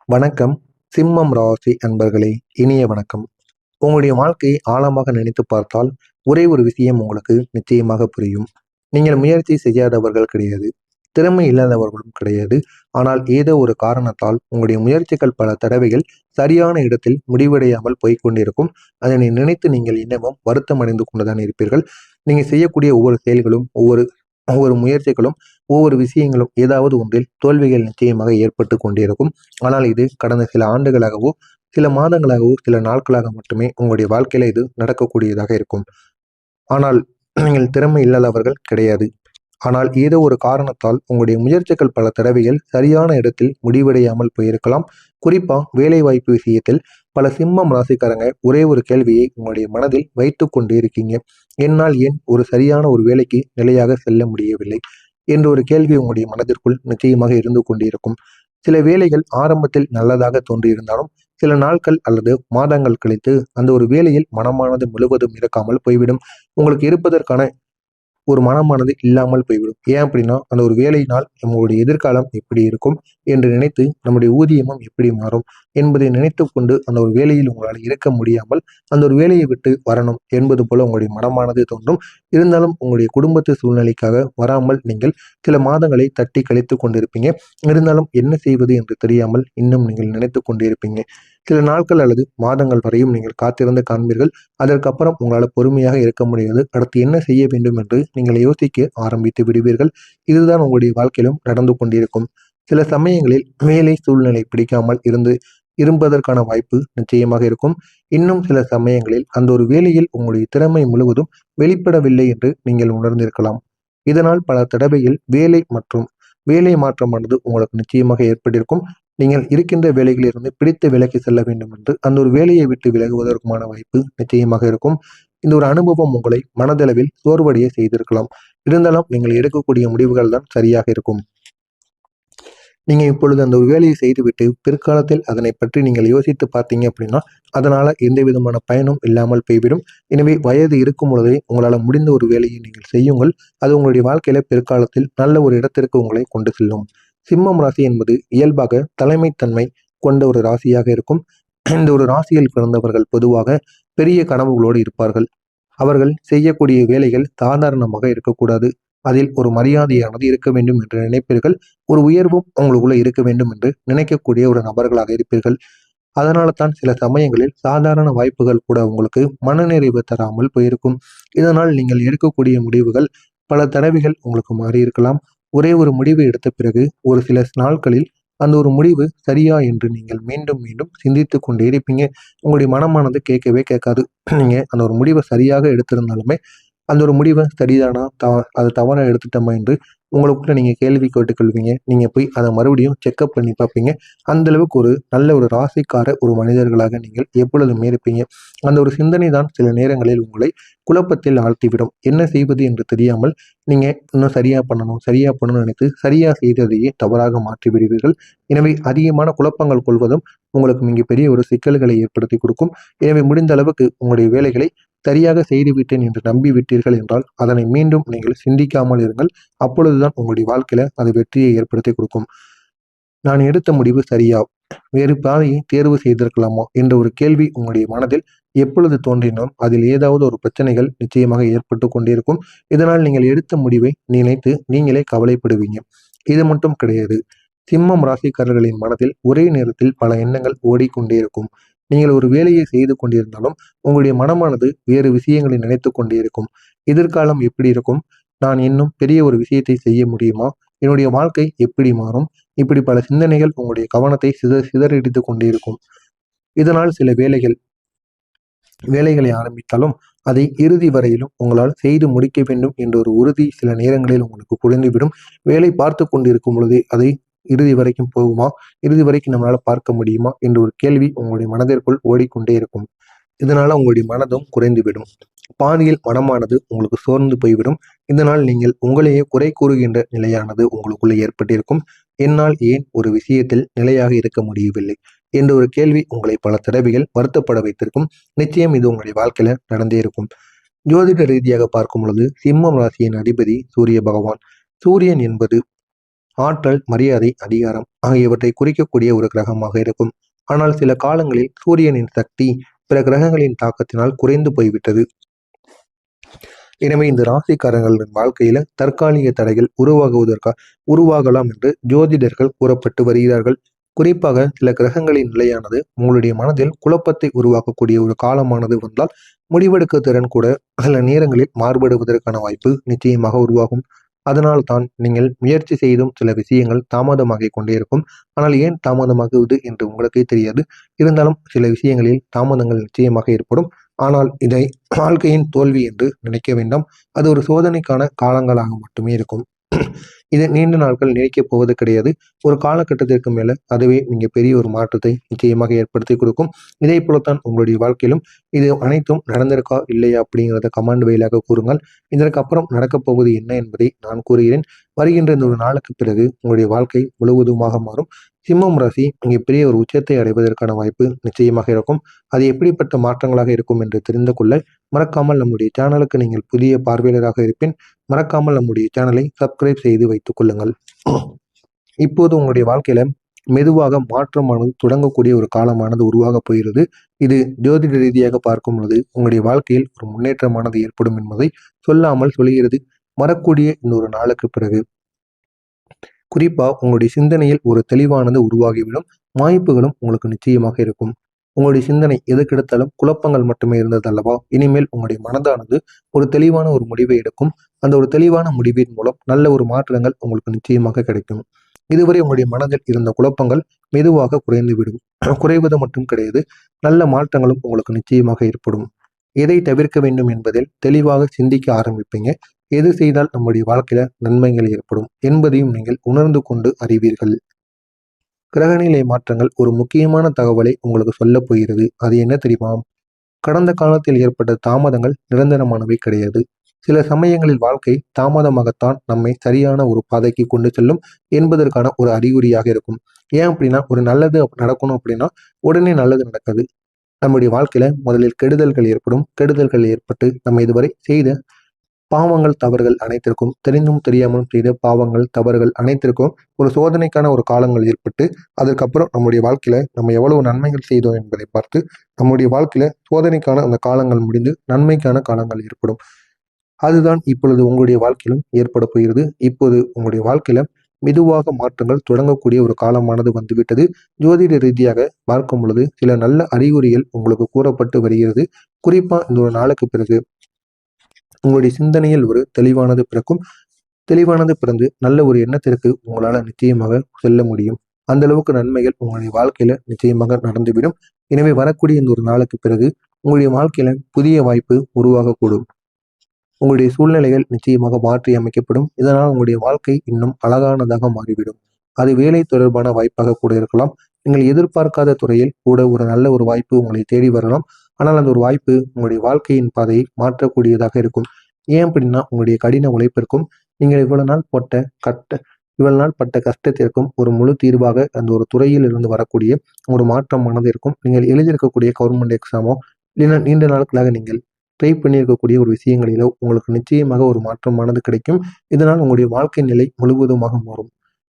வணக்கம். சிம்மம் ராசி அன்பர்களே, இனிய வணக்கம். உங்களுடைய வாழ்க்கையை ஆழமாக நினைத்து பார்த்தால் ஒரே ஒரு விஷயம் உங்களுக்கு நிச்சயமாக புரியும். நீங்கள் முயற்சி செய்யாதவர்கள் கிடையாது, திறமை இல்லாதவர்களும் கிடையாது. ஆனால் ஏதோ ஒரு காரணத்தால் உங்களுடைய முயற்சிகள் பல தடவைகள் சரியான இடத்தில் முடிவடையாமல் போய்க்கொண்டிருக்கும். அதனை நினைத்து நீங்கள் இன்னமும் வருத்தம் அடைந்து கொண்டுதான் இருப்பீர்கள். நீங்கள் செய்யக்கூடிய ஒவ்வொரு செயல்களும், ஒவ்வொரு ஒவ்வொரு முயற்சிகளும், ஒவ்வொரு விஷயங்களும் ஏதாவது ஒன்றில் தோல்விகள் நிச்சயமாக ஏற்பட்டு கொண்டிருக்கும். ஆனால் இது கடந்த சில ஆண்டுகளாகவோ, சில மாதங்களாகவோ, சில நாட்களாக மட்டுமே உங்களுடைய வாழ்க்கையில இது நடக்கக்கூடியதாக இருக்கும். ஆனால் நீங்கள் திறமை இல்லாதவர்கள் கிடையாது. ஆனால் ஏதோ ஒரு காரணத்தால் உங்களுடைய முயற்சிகள் பல தடவைகள் சரியான இடத்தில் முடிவடையாமல் போயிருக்கலாம். குறிப்பா வேலைவாய்ப்பு விஷயத்தில் பல சிம்மம் ராசிக்காரங்க ஒரே ஒரு கேள்வியை உங்களுடைய மனதில் வைத்து கொண்டே இருக்கீங்க. என்னால் ஏன் ஒரு சரியான ஒரு வேலைக்கு நிலையாக செல்ல முடியவில்லை என்ற ஒரு கேள்வி உங்களுடைய மனதிற்குள் நிச்சயமாக இருந்து கொண்டிருக்கும். சில வேலைகள் ஆரம்பத்தில் நல்லதாக தோன்றியிருந்தாலும் சில நாட்கள் அல்லது மாதங்கள் கழித்து அந்த ஒரு வேலையில் மனமானது முழுவதும் இருக்காமல் போய்விடும். உங்களுக்கு இருப்பதற்கான ஒரு மனமானது இல்லாமல் போய்விடும். ஏன் அப்படின்னா, அந்த ஒரு வேலையினால் நம்மளுடைய எதிர்காலம் எப்படி இருக்கும் என்று நினைத்து, நம்முடைய ஊதியமும் எப்படி மாறும் என்பதை நினைத்துக் கொண்டு அந்த ஒரு வேலையில் உங்களால் இருக்க முடியாமல், அந்த ஒரு வேலையை விட்டு வரணும் என்பது போல உங்களுடைய மனமானது தோன்றும். இருந்தாலும் உங்களுடைய குடும்பத்து சூழ்நிலைக்காக வராமல் நீங்கள் சில மாதங்களை தட்டி கழித்துக் கொண்டிருப்பீங்க. இருந்தாலும் என்ன செய்வது என்று தெரியாமல் இன்னும் நீங்கள் நினைத்துக் கொண்டிருப்பீங்க. சில நாட்கள் அல்லது மாதங்கள் வரையும் நீங்கள் காத்திருந்து காண்பீர்கள். அதற்கப்புறம் உங்களால் பொறுமையாக இருக்க முடியாது. அடுத்து என்ன செய்ய வேண்டும் என்று நீங்கள் யோசிக்க ஆரம்பித்து விடுவீர்கள். இதுதான் உங்களுடைய வாழ்க்கையிலும் நடந்து கொண்டிருக்கும். சில சமயங்களில் வேலை சூழ்நிலை பிடிக்காமல் இருப்பதற்கான வாய்ப்பு நிச்சயமாக இருக்கும். இன்னும் சில சமயங்களில் அந்த ஒரு வேலையில் உங்களுடைய திறமை முழுவதும் வெளிப்படவில்லை என்று நீங்கள் உணர்ந்திருக்கலாம். இதனால் பல தடவைகள் வேலை மாற்றமானது உங்களுக்கு நிச்சயமாக ஏற்பட்டிருக்கும். நீங்கள் இருக்கின்ற வேலைகளிலிருந்து பிடித்த வேலைக்கு செல்ல வேண்டும் என்று அந்த ஒரு வேலையை விட்டு விலகுவதற்குமான வாய்ப்பு நிச்சயமாக இருக்கும். இந்த ஒரு அனுபவம் உங்களை மனதளவில் சோர்வடைய செய்திருக்கலாம். இருந்தாலும் நீங்கள் எடுக்கக்கூடிய முடிவுகள் தான் சரியாக இருக்கும். நீங்க இப்பொழுது அந்த ஒரு வேலையை செய்துவிட்டு பிற்காலத்தில் அதனை பற்றி நீங்கள் யோசித்து பார்த்தீங்க அப்படின்னா, அதனால எந்த விதமான பயனும் இல்லாமல் போய்விடும். எனவே வயது இருக்கும் பொழுதே உங்களால முடிந்த ஒரு வேலையை நீங்கள் செய்யுங்கள். அது உங்களுடைய வாழ்க்கையில பிற்காலத்தில் நல்ல ஒரு இடத்திற்கு உங்களை கொண்டு செல்லும். சிம்மம் ராசி என்பது இயல்பாக தலைமைத்தன்மை கொண்ட ஒரு ராசியாக இருக்கும். இந்த ஒரு ராசியில் பிறந்தவர்கள் பொதுவாக பெரிய கனவுகளோடு இருப்பார்கள். அவர்கள் செய்யக்கூடிய வேலைகள் சாதாரணமாக இருக்கக்கூடாது. அதில் ஒரு மரியாதையானது இருக்க வேண்டும் என்று நினைப்பீர்கள். ஒரு உயர்வும் உங்களுக்குள்ள இருக்க வேண்டும் என்று நினைக்கக்கூடிய ஒரு நபர்களாக இருப்பீர்கள். அதனால தான் சில சமயங்களில் சாதாரண வாய்ப்புகள் கூட உங்களுக்கு மனநிறைவு தராமல் போயிருக்கும். இதனால் நீங்கள் எடுக்கக்கூடிய முடிவுகள் பல தடவைகள் உங்களுக்கு மாறியிருக்கலாம். ஒரே ஒரு முடிவு எடுத்த பிறகு ஒரு சில நாட்களில் அந்த ஒரு முடிவு சரியா என்று நீங்கள் மீண்டும் மீண்டும் சிந்தித்துக் கொண்டே இருப்பீங்க. உங்களுடைய மனமானது கேட்கவே கேட்காது. நீங்க அந்த ஒரு முடிவை சரியாக எடுத்திருந்தாலுமே அந்த ஒரு முடிவை சரிதானா அது தவறா எடுத்துட்டோமா என்று உங்களுக்குள்ள நீங்க கேள்வி கேட்டுக்கொள்வீங்க. நீங்க போய் அதை மறுபடியும் செக்அப் பண்ணி பார்ப்பீங்க. அந்த அளவுக்கு ஒரு நல்ல ஒரு ராசிக்கார ஒரு மனிதர்களாக நீங்கள் எப்பொழுதுமே இருப்பீங்க. அந்த ஒரு சிந்தனை தான் சில நேரங்களில் உங்களை குழப்பத்தில் ஆழ்த்திவிடும். என்ன செய்வது என்று தெரியாமல் நீங்க இன்னும் சரியா பண்ணணும்னு நினைத்து சரியா செய்ததையே தவறாக மாற்றி விடுவீர்கள். எனவே அதிகமான குழப்பங்கள் கொள்வதும் உங்களுக்கு மிகப்பெரிய ஒரு சிக்கல்களை ஏற்படுத்தி கொடுக்கும். எனவே முடிந்த அளவுக்கு உங்களுடைய வேலைகளை சரியாக செய்துவிட்டேன் என்று நம்பி விட்டீர்கள் என்றால் அதனை மீண்டும் நீங்கள் சிந்திக்காமல் இருங்கள். அப்பொழுதுதான் உங்களுடைய வாழ்க்கையில அது வெற்றியை ஏற்படுத்தி கொடுக்கும். நான் எடுத்த முடிவு சரியா, வேறு பாதையை தேர்வு செய்திருக்கலாமா என்ற ஒரு கேள்வி உங்களுடைய மனதில் எப்பொழுது தோன்றினாலும் அதில் ஏதாவது ஒரு பிரச்சனைகள் நிச்சயமாக ஏற்பட்டு கொண்டிருக்கும். இதனால் நீங்கள் எடுத்த முடிவை நினைத்து நீங்களே கவலைப்படுவீங்க. இது மட்டும் கிடையாது. சிம்மம் ராசிக்காரர்களின் மனதில் ஒரே நேரத்தில் பல எண்ணங்கள் ஓடிக்கொண்டே இருக்கும். நீங்கள் ஒரு வேலையை செய்து கொண்டிருந்தாலும் உங்களுடைய மனமானது வேறு விஷயங்களை நினைத்து கொண்டே இருக்கும். எதிர்காலம் எப்படி இருக்கும்? நான் இன்னும் பெரிய ஒரு விஷயத்தை செய்ய முடியுமா? என்னுடைய வாழ்க்கை எப்படி மாறும்? இப்படி பல சிந்தனைகள் உங்களுடைய கவனத்தை சிதறடித்துக் கொண்டே இருக்கும். இதனால் சில வேலைகளை ஆரம்பித்தாலும் அதை இறுதி வரையிலும் உங்களால் செய்து முடிக்க வேண்டும் என்ற ஒரு உறுதி சில நேரங்களில் உங்களுக்கு குறைந்துவிடும். வேலை பார்த்து கொண்டிருக்கும் பொழுதே அதை இறுதி வரைக்கும் போகுமா, இறுதி வரைக்கும் நம்மளால பார்க்க முடியுமா என்ற ஒரு கேள்வி உங்களுடைய மனதிற்குள் ஓடிக்கொண்டே இருக்கும். இதனால உங்களுடைய மனதும் குறைந்துவிடும். பாதியில் மனமானது உங்களுக்கு சோர்ந்து போய்விடும். இதனால் நீங்கள் உங்களையே குறை கூறுகின்ற நிலையானது உங்களுக்குள்ள ஏற்பட்டிருக்கும். என்னால் ஏன் ஒரு விஷயத்தில் நிலையாக இருக்க முடியவில்லை என்ற ஒரு கேள்வி உங்களை பல தடவைகள் வருத்தப்பட வைத்திருக்கும். நிச்சயம் இது உங்களுடைய வாழ்க்கையில நடந்தே இருக்கும். ஜோதிட ரீதியாக பார்க்கும் பொழுது சிம்மம் ராசியின் அதிபதி சூரிய பகவான். சூரியன் என்பது ஆற்றல், மரியாதை, அதிகாரம் ஆகியவற்றை குறிக்கக்கூடிய ஒரு கிரகமாக இருக்கும். ஆனால் சில காலங்களில் சூரியனின் சக்தி பிற கிரகங்களின் தாக்கத்தினால் குறைந்து போய்விட்டது. எனவே இந்த ராசிக்காரர்களின் வாழ்க்கையில தற்காலிக தடைகள் உருவாகலாம் என்று ஜோதிடர்கள் கூறப்பட்டு வருகிறார்கள். குறிப்பாக சில கிரகங்களின் நிலையானது உங்களுடைய மனதில் குழப்பத்தை உருவாக்கக்கூடிய ஒரு காலமானது வந்தால் முடிவெடுக்க திறன் கூட சில நேரங்களில் மாறுபடுவதற்கான வாய்ப்பு நிச்சயமாக உருவாகும். அதனால் தான் நீங்கள் முயற்சி செய்தும் சில விஷயங்கள் தாமதமாகிக் கொண்டே இருக்கும். ஆனால் ஏன் தாமதமாகுவது என்று உங்களுக்கே தெரியாது. இருந்தாலும் சில விஷயங்களில் தாமதங்கள் நிச்சயமாக ஏற்படும். ஆனால் இதை வாழ்க்கையின் தோல்வி என்று நினைக்க வேண்டாம். அது ஒரு சோதனைக்கான காலங்களாக மட்டுமே இருக்கும். இது நீண்ட நாட்கள் நீடிக்கப் போவது கிடையாது. ஒரு காலகட்டத்திற்கு மேல அதுவே நீங்க பெரிய ஒரு மாற்றத்தை நிச்சயமாக ஏற்படுத்தி கொடுக்கும். இதே போலத்தான் உங்களுடைய வாழ்க்கையிலும் இது அனைத்தும் நடந்திருக்கா இல்லையா அப்படிங்கிறத கமெண்ட் வாயிலாக கூறுங்கள். இதற்கு அப்புறம் நடக்கப் போவது என்ன என்பதை நான் கூறுகிறேன். வருகின்ற இந்த ஒரு நாளுக்கு பிறகு உங்களுடைய வாழ்க்கை முழுவதுமாக மாறும். சிம்மம் ராசி இங்கே பெரிய ஒரு உச்சத்தை அடைவதற்கான வாய்ப்பு நிச்சயமாக இருக்கும். அது எப்படிப்பட்ட மாற்றங்களாக இருக்கும் என்று தெரிந்து கொள்ள மறக்காமல் நம்முடைய சேனலுக்கு நீங்கள் புதிய பார்வையாளராக இருப்பேன். மறக்காமல் நம்முடைய சேனலை சப்ஸ்கிரைப் செய்து வைத்துக் கொள்ளுங்கள். இப்போது உங்களுடைய வாழ்க்கையில மெதுவாக மாற்றமானது தொடங்கக்கூடிய ஒரு காலமானது உருவாக போகிறது. இது ஜோதிட ரீதியாக பார்க்கும் பொழுது உங்களுடைய வாழ்க்கையில் ஒரு முன்னேற்றமானது ஏற்படும் என்பதை சொல்லாமல் சொல்கிறது. வரக்கூடிய இந்த ஒரு நாளுக்கு பிறகு குறிப்பா உங்களுடைய சிந்தனையில் ஒரு தெளிவானது உருவாகிவிடும். வாய்ப்புகளும் உங்களுக்கு நிச்சயமாக இருக்கும். உங்களுடைய சிந்தனை எதுக்கெடுத்தாலும் குழப்பங்கள் மட்டுமே இருந்தது அல்லவா? இனிமேல் உங்களுடைய மனதானது ஒரு தெளிவான ஒரு முடிவை எடுக்கும். அந்த ஒரு தெளிவான முடிவின் மூலம் நல்ல ஒரு மாற்றங்கள் உங்களுக்கு நிச்சயமாக கிடைக்கும். இதுவரை உங்களுடைய மனதில் இருந்த குழப்பங்கள் மெதுவாக குறைந்துவிடும். குறைவது மட்டும் கிடையாது, நல்ல மாற்றங்களும் உங்களுக்கு நிச்சயமாக ஏற்படும். எதை தவிர்க்க வேண்டும் என்பதில் தெளிவாக சிந்திக்க ஆரம்பிப்பீங்க. எது செய்தால் நம்முடைய வாழ்க்கையில நன்மைகள் ஏற்படும் என்பதையும் நீங்கள் உணர்ந்து கொண்டு அறிவீர்கள். கிரகநிலை மாற்றங்கள் ஒரு முக்கியமான தகவலை உங்களுக்கு சொல்ல போகிறது. அது என்ன தெரியுமா? கடந்த காலத்தில் ஏற்பட்ட தாமதங்கள் நிரந்தரமானவை கிடையாது. சில சமயங்களில் வாழ்க்கை தாமதமாகத்தான் நம்மை சரியான ஒரு பாதைக்கு கொண்டு செல்லும் என்பதற்கான ஒரு அறிகுறியாக இருக்கும். ஏன் அப்படின்னா, ஒரு நல்லது நடக்கணும் அப்படின்னா உடனே நல்லது நடக்காது. நம்முடைய வாழ்க்கையில முதலில் கெடுதல்கள் ஏற்படும். கெடுதல்கள் ஏற்பட்டு நம்ம இதுவரை செய்த பாவங்கள், தவறுகள் அனைத்திற்கும், தெரிந்தும் தெரியாமலும் செய்த பாவங்கள், தவறுகள் அனைத்திற்கும் ஒரு சோதனைக்கான ஒரு காலங்கள் ஏற்பட்டு, அதற்கப்புறம் நம்முடைய வாழ்க்கையில நம்ம எவ்வளவு நன்மைகள் செய்தோம் என்பதை பார்த்து, நம்முடைய வாழ்க்கையில சோதனைக்கான அந்த காலங்கள் முடிந்து நன்மைக்கான காலங்கள் ஏற்படும். அதுதான் இப்பொழுது உங்களுடைய வாழ்க்கையிலும் ஏற்பட போகிறது. இப்போது உங்களுடைய வாழ்க்கையில மெதுவாக மாற்றங்கள் தொடங்கக்கூடிய ஒரு காலமானது வந்துவிட்டது. ஜோதிட ரீதியாக பார்க்கும் பொழுது சில நல்ல அறிகுறிகள் உங்களுக்கு கூறப்பட்டு வருகிறது. குறிப்பா இந்த ஒரு நாளுக்கு பிறகு உங்களுடைய சிந்தனையில் ஒரு தெளிவானது பிறக்கும். தெளிவானது பிறந்து நல்ல ஒரு எண்ணத்திற்கு உங்களால நிச்சயமாக செல்ல முடியும். அந்த அளவுக்கு நன்மைகள் உங்களுடைய வாழ்க்கையில நிச்சயமாக நடந்துவிடும். எனவே வரக்கூடிய இந்த ஒரு நாளுக்கு பிறகு உங்களுடைய வாழ்க்கையில புதிய வாய்ப்பு உருவாகக்கூடும். உங்களுடைய சூழ்நிலைகள் நிச்சயமாக மாற்றி அமைக்கப்படும். இதனால் உங்களுடைய வாழ்க்கை இன்னும் அழகானதாக மாறிவிடும். அது வேலை தொடர்பான வாய்ப்பாக கூட இருக்கலாம். நீங்கள் எதிர்பார்க்காத துறையில் கூட ஒரு நல்ல ஒரு வாய்ப்பு உங்களை தேடி வரலாம். ஆனால் அந்த ஒரு வாய்ப்பு உங்களுடைய வாழ்க்கையின் பாதையை மாற்றக்கூடியதாக இருக்கும். ஏன் அப்படின்னா, உங்களுடைய கடின உழைப்பிற்கும் நீங்கள் இவ்வளவு நாள் பட்ட கஷ்டத்திற்கும் ஒரு முழு தீர்வாக அந்த ஒரு துறையில் இருந்து வரக்கூடிய ஒரு மாற்றமானது இருக்கும். நீங்கள் எழுதியிருக்கக்கூடிய கவர்மெண்ட் எக்ஸாமோ இல்லைன்னா நீண்ட நாட்களாக நீங்கள் ட்ரை பண்ணியிருக்கக்கூடிய ஒரு விஷயங்களிலோ உங்களுக்கு நிச்சயமாக ஒரு மாற்றமானது கிடைக்கும். இதனால் உங்களுடைய வாழ்க்கை நிலை முழுவதுமாக மாறும்.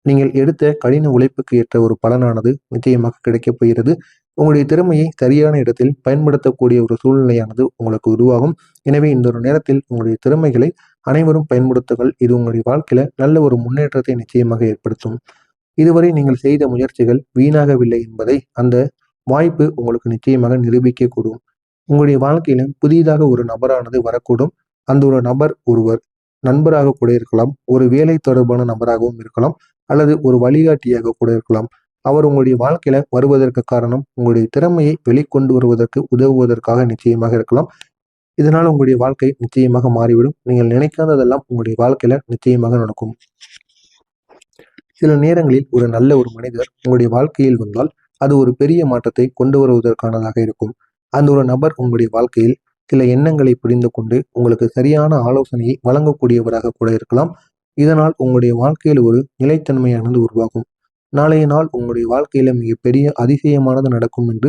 நீங்கள் எடுத்த கடின உழைப்புக்கு ஏற்ற ஒரு பலனானது நிச்சயமாக கிடைக்கப் போகிறது. உங்களுடைய திறமையை சரியான இடத்தில் பயன்படுத்தக்கூடிய ஒரு சூழ்நிலையானது உங்களுக்கு உருவாகும். எனவே இந்த ஒரு நேரத்தில் உங்களுடைய திறமைகளை அனைவரும் பயன்படுத்துங்கள். இது உங்களுடைய வாழ்க்கையில நல்ல ஒரு முன்னேற்றத்தை நிச்சயமாக ஏற்படுத்தும். இதுவரை நீங்கள் செய்த முயற்சிகள் வீணாகவில்லை என்பதை அந்த வாய்ப்பு உங்களுக்கு நிச்சயமாக நிரூபிக்கக்கூடும். உங்களுடைய வாழ்க்கையில புதிதாக ஒரு நபரானது வரக்கூடும். அந்த ஒரு நபர் ஒருவர் நண்பராக கூட இருக்கலாம், ஒரு வேலை தொடர்பான நபராகவும் இருக்கலாம், அல்லது ஒரு வழிகாட்டியாக கூட இருக்கலாம். அவர் உங்களுடைய வாழ்க்கையில வருவதற்கு காரணம் உங்களுடைய திறமையை வெளிக்கொண்டு வருவதற்கு உதவுவதற்காக நிச்சயமாக இருக்கலாம். இதனால் உங்களுடைய வாழ்க்கை நிச்சயமாக மாறிவிடும். நீங்கள் நினைக்காததெல்லாம் உங்களுடைய வாழ்க்கையில நிச்சயமாக நடக்கும். சில நேரங்களில் ஒரு நல்ல ஒரு மனிதர் உங்களுடைய வாழ்க்கையில் வந்தால் அது ஒரு பெரிய மாற்றத்தை கொண்டு வருவதற்கானதாக இருக்கும். அந்த ஒரு நபர் உங்களுடைய வாழ்க்கையில் சில எண்ணங்களை புரிந்து கொண்டு உங்களுக்கு சரியான ஆலோசனையை வழங்கக்கூடியவராக கூட இருக்கலாம். இதனால் உங்களுடைய வாழ்க்கையில் ஒரு நிலைத்தன்மையானது உருவாகும். நாளைய நாள் உங்களுடைய வாழ்க்கையில மிகப்பெரிய அதிசயமானது நடக்கும் என்று